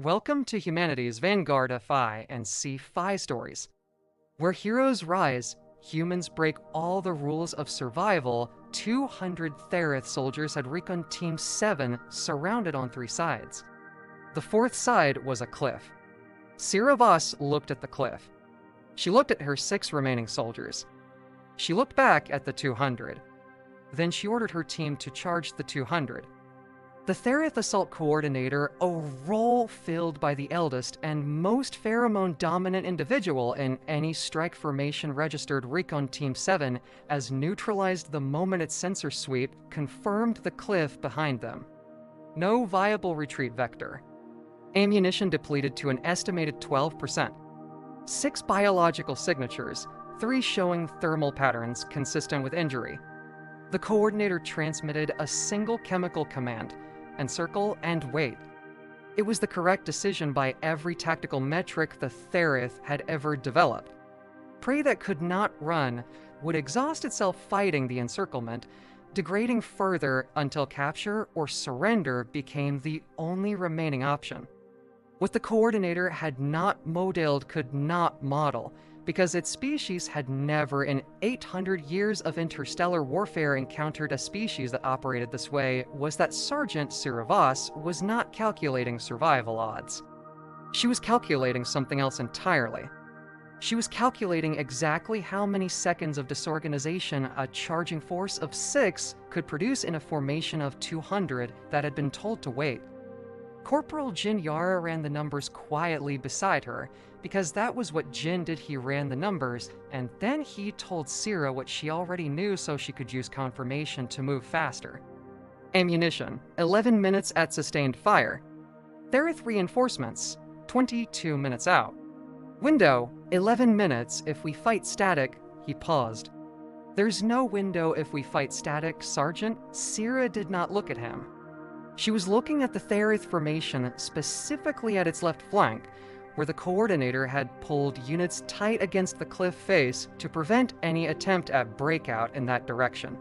Welcome to humanity's Vanguard HFY and Sci-Fi stories. Where heroes rise, humans break all the rules of survival. 200 Thareth soldiers had Recon Team 7 surrounded on three sides. The fourth side was a cliff. Sera Voss looked at the cliff. She looked at her 6 remaining soldiers. She looked back at the 200. Then she ordered her team to charge the 200. The Thareth Assault Coordinator, a role filled by the eldest and most pheromone-dominant individual in any strike formation registered Recon Team 7, as neutralized the moment its sensor sweep confirmed the cliff behind them. No viable retreat vector. Ammunition depleted to an estimated 12%. 6 biological signatures, 3 showing thermal patterns consistent with injury. The Coordinator transmitted a single chemical command: encircle and wait. It was the correct decision by every tactical metric the Thareth had ever developed. Prey that could not run would exhaust itself fighting the encirclement, degrading further until capture or surrender became the only remaining option. What the Coordinator had not modeled could not model, because its species had never in 800 years of interstellar warfare encountered a species that operated this way, was that Sergeant Sera Voss was not calculating survival odds. She was calculating something else entirely. She was calculating exactly how many seconds of disorganization a charging force of 6 could produce in a formation of 200 that had been told to wait. Corporal Jin Yara ran the numbers quietly beside her, because that was what Jin did. He ran the numbers, and then he told Sera what she already knew so she could use confirmation to move faster. Ammunition, 11 minutes at sustained fire. Thareth reinforcements, 22 minutes out. Window, 11 minutes if we fight static. He paused. There's no window if we fight static, Sergeant. Sera did not look at him. She was looking at the Thareth formation, specifically at its left flank, where the Coordinator had pulled units tight against the cliff face to prevent any attempt at breakout in that direction.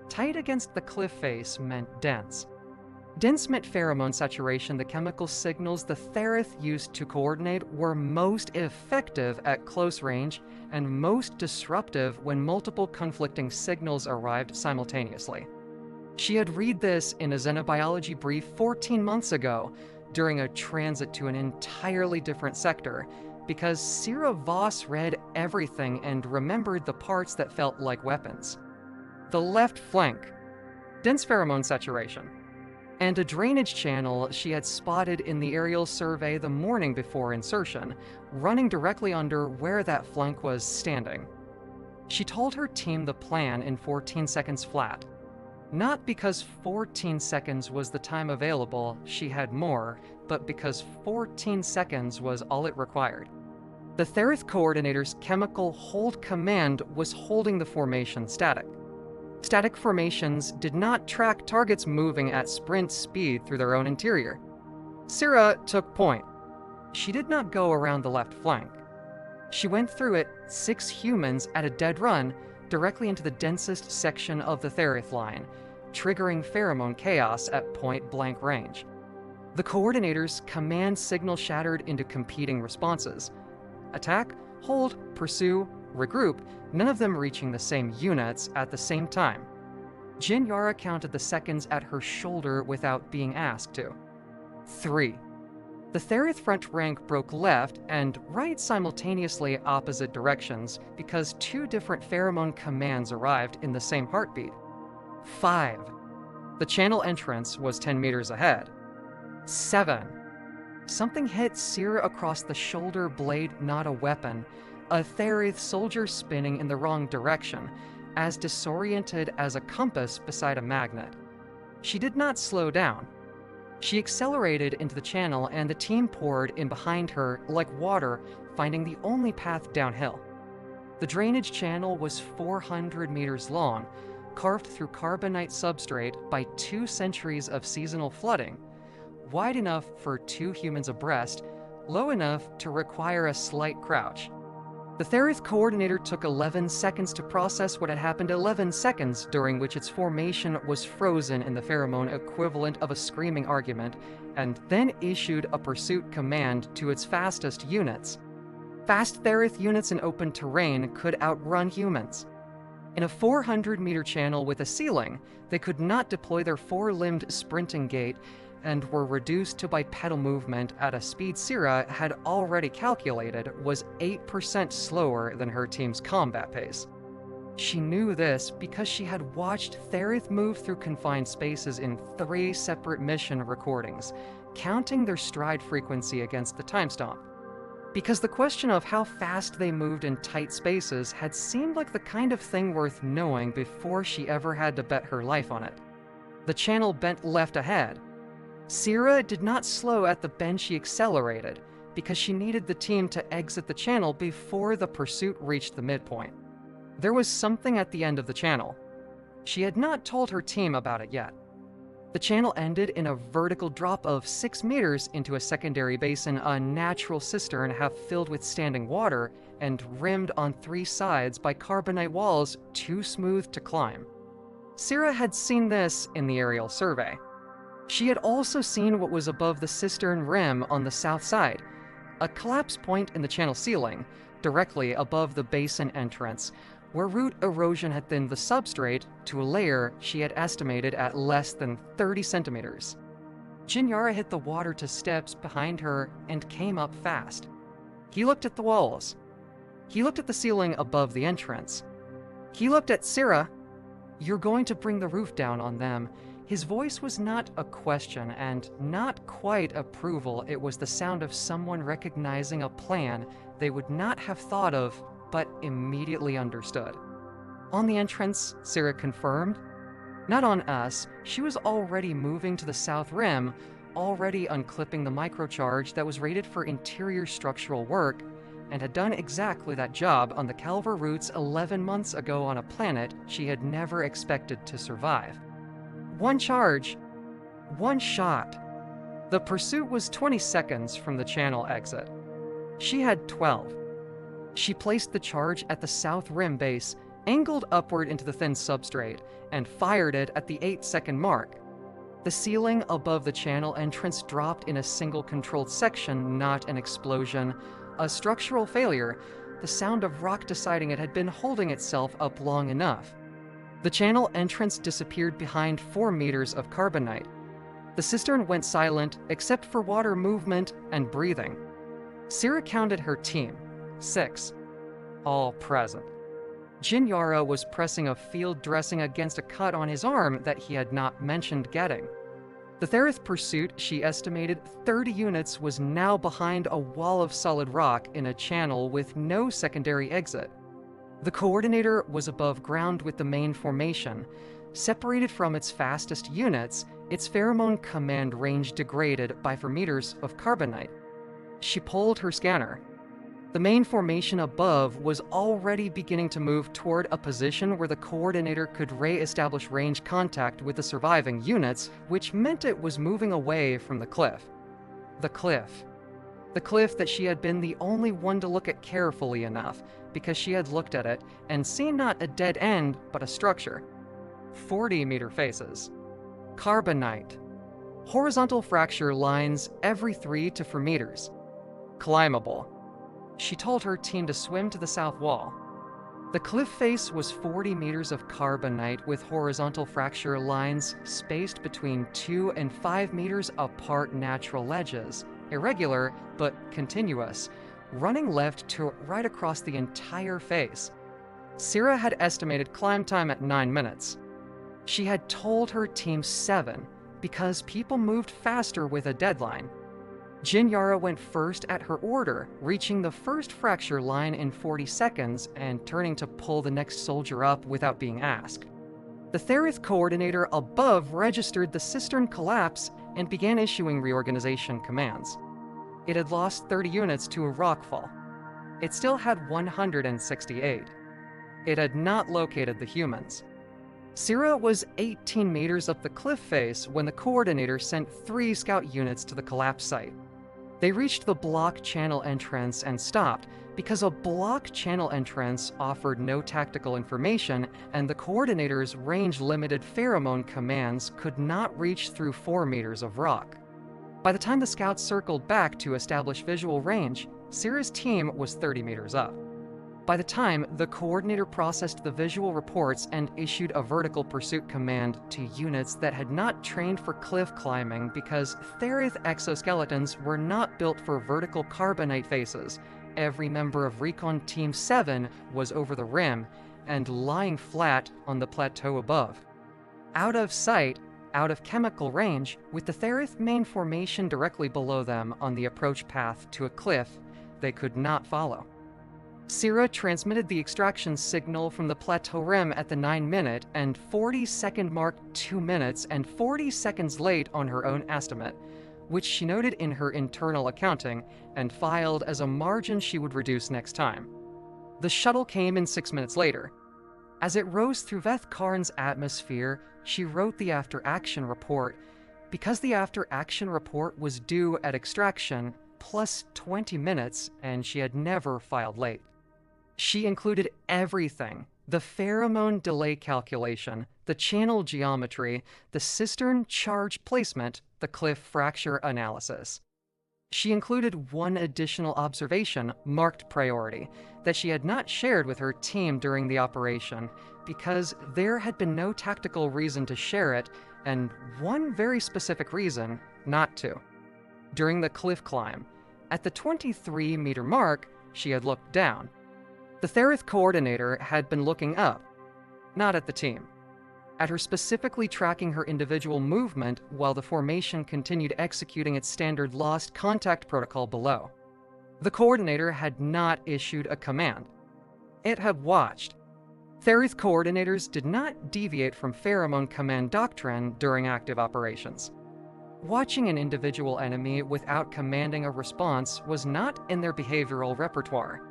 Tight against the cliff face meant dense. Dense meant pheromone saturation. The chemical signals the Thareth used to coordinate were most effective at close range and most disruptive when multiple conflicting signals arrived simultaneously. She had read this in a xenobiology brief 14 months ago, during a transit to an entirely different sector, because Sera Voss read everything and remembered the parts that felt like weapons. The left flank, dense pheromone saturation, and a drainage channel she had spotted in the aerial survey the morning before insertion, running directly under where that flank was standing. She told her team the plan in 14 seconds flat. Not because 14 seconds was the time available, she had more, but because 14 seconds was all it required. The Thareth Coordinator's chemical hold command was holding the formation static. Static formations did not track targets moving at sprint speed through their own interior. Sera took point. She did not go around the left flank. She went through it, 6 humans at a dead run, directly into the densest section of the Thareth line, triggering pheromone chaos at point-blank range. The Coordinator's command signal shattered into competing responses. Attack, hold, pursue, regroup, none of them reaching the same units at the same time. Jin Yara counted the seconds at her shoulder without being asked to. 3. The Thareth front rank broke left and right simultaneously opposite directions because 2 different pheromone commands arrived in the same heartbeat. 5. The channel entrance was 10 meters ahead. 7. Something hit Sera across the shoulder blade, not a weapon. A Thareth soldier spinning in the wrong direction, as disoriented as a compass beside a magnet. She did not slow down. She accelerated into the channel, and the team poured in behind her like water, finding the only path downhill. The drainage channel was 400 meters long, carved through carbonite substrate by 2 centuries of seasonal flooding, wide enough for 2 humans abreast, low enough to require a slight crouch. The Thareth coordinator took 11 seconds to process what had happened, 11 seconds during which its formation was frozen in the pheromone equivalent of a screaming argument, and then issued a pursuit command to its fastest units. Fast Thareth units in open terrain could outrun humans. In a 400-meter channel with a ceiling, they could not deploy their four-limbed sprinting gait and were reduced to bipedal movement at a speed Sera had already calculated was 8% slower than her team's combat pace. She knew this because she had watched Thareth move through confined spaces in 3 separate mission recordings, counting their stride frequency against the time stomp. Because the question of how fast they moved in tight spaces had seemed like the kind of thing worth knowing before she ever had to bet her life on it. The channel bent left ahead. Sera did not slow at the bend, she accelerated, because she needed the team to exit the channel before the pursuit reached the midpoint. There was something at the end of the channel. She had not told her team about it yet. The channel ended in a vertical drop of 6 meters into a secondary basin, a natural cistern half filled with standing water and rimmed on 3 sides by carbonite walls too smooth to climb. Sera had seen this in the aerial survey. She had also seen what was above the cistern rim on the south side, a collapse point in the channel ceiling, directly above the basin entrance, where root erosion had thinned the substrate to a layer she had estimated at less than 30 centimeters. Jinyara hit the water to steps behind her and came up fast. He looked at the walls. He looked at the ceiling above the entrance. He looked at Sera. "You're going to bring the roof down on them." His voice was not a question and not quite approval. It was the sound of someone recognizing a plan they would not have thought of, but immediately understood. "On the entrance," Sera confirmed. "Not on us." She was already moving to the south rim, already unclipping the microcharge that was rated for interior structural work, and had done exactly that job on the Calver roots 11 months ago on a planet she had never expected to survive. One charge, one shot. The pursuit was 20 seconds from the channel exit. She had 12. She placed the charge at the south rim base, angled upward into the thin substrate, and fired it at the 8-second mark. The ceiling above the channel entrance dropped in a single controlled section, not an explosion. A structural failure, the sound of rock deciding it had been holding itself up long enough. The channel entrance disappeared behind 4 meters of carbonite. The cistern went silent except for water movement and breathing. Sera counted her team. 6. All present. Jinyara was pressing a field dressing against a cut on his arm that he had not mentioned getting. The Thareth pursuit, she estimated 30 units, was now behind a wall of solid rock in a channel with no secondary exit. The coordinator was above ground with the main formation. Separated from its fastest units, its pheromone command range degraded by 4 meters of carbonite. She pulled her scanner. The main formation above was already beginning to move toward a position where the coordinator could re-establish range contact with the surviving units, which meant it was moving away from the cliff. The cliff. The cliff that she had been the only one to look at carefully enough, because she had looked at it and seen not a dead end, but a structure. 40-meter faces. Carbonite. Horizontal fracture lines every 3 to 4 meters. Climbable. She told her team to swim to the south wall. The cliff face was 40 meters of carbonite with horizontal fracture lines spaced between 2 and 5 meters apart, natural ledges, irregular but continuous, running left to right across the entire face. Sera had estimated climb time at 9 minutes. She had told her team 7 because people moved faster with a deadline. Jinyara went first at her order, reaching the first fracture line in 40 seconds and turning to pull the next soldier up without being asked. The Thareth coordinator above registered the cistern collapse and began issuing reorganization commands. It had lost 30 units to a rockfall. It still had 168. It had not located the humans. Sera was 18 meters up the cliff face when the coordinator sent 3 scout units to the collapse site. They reached the block channel entrance and stopped because a block channel entrance offered no tactical information, and the coordinator's range-limited pheromone commands could not reach through 4 meters of rock. By the time the scouts circled back to establish visual range, Sera's team was 30 meters up. By the time, the coordinator processed the visual reports and issued a vertical pursuit command to units that had not trained for cliff climbing because Thareth exoskeletons were not built for vertical carbonite faces. Every member of Recon Team 7 was over the rim and lying flat on the plateau above. Out of sight, out of chemical range, with the Thareth main formation directly below them on the approach path to a cliff they could not follow. Sera transmitted the extraction signal from the plateau rim at the 9-minute and 40-second mark 2 minutes and 40 seconds late on her own estimate, which she noted in her internal accounting and filed as a margin she would reduce next time. The shuttle came in 6 minutes later. As it rose through Veth Karn's atmosphere, she wrote the after-action report. Because the after-action report was due at extraction, plus 20 minutes, and she had never filed late. She included everything: the pheromone delay calculation, the channel geometry, the cistern charge placement, the cliff fracture analysis. She included one additional observation, marked priority, that she had not shared with her team during the operation, because there had been no tactical reason to share it, and one very specific reason not to. During the cliff climb, at the 23-meter mark, she had looked down. The Thareth coordinator had been looking up, not at the team, at her specifically tracking her individual movement while the formation continued executing its standard lost contact protocol below. The coordinator had not issued a command. It had watched. Thareth coordinators did not deviate from pheromone command doctrine during active operations. Watching an individual enemy without commanding a response was not in their behavioral repertoire.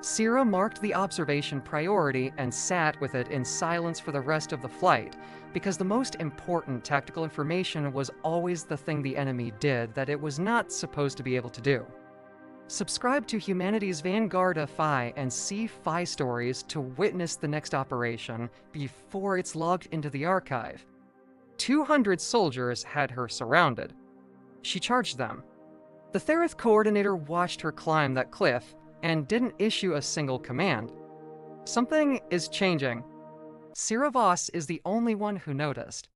Sera marked the observation priority and sat with it in silence for the rest of the flight, because the most important tactical information was always the thing the enemy did that it was not supposed to be able to do. Subscribe to Humanity's Vanguard Phi and Sci-Fi stories to witness the next operation before it's logged into the archive. 200 soldiers had her surrounded. She charged them. The Thareth coordinator watched her climb that cliff and didn't issue a single command. Something is changing. Sera Voss is the only one who noticed.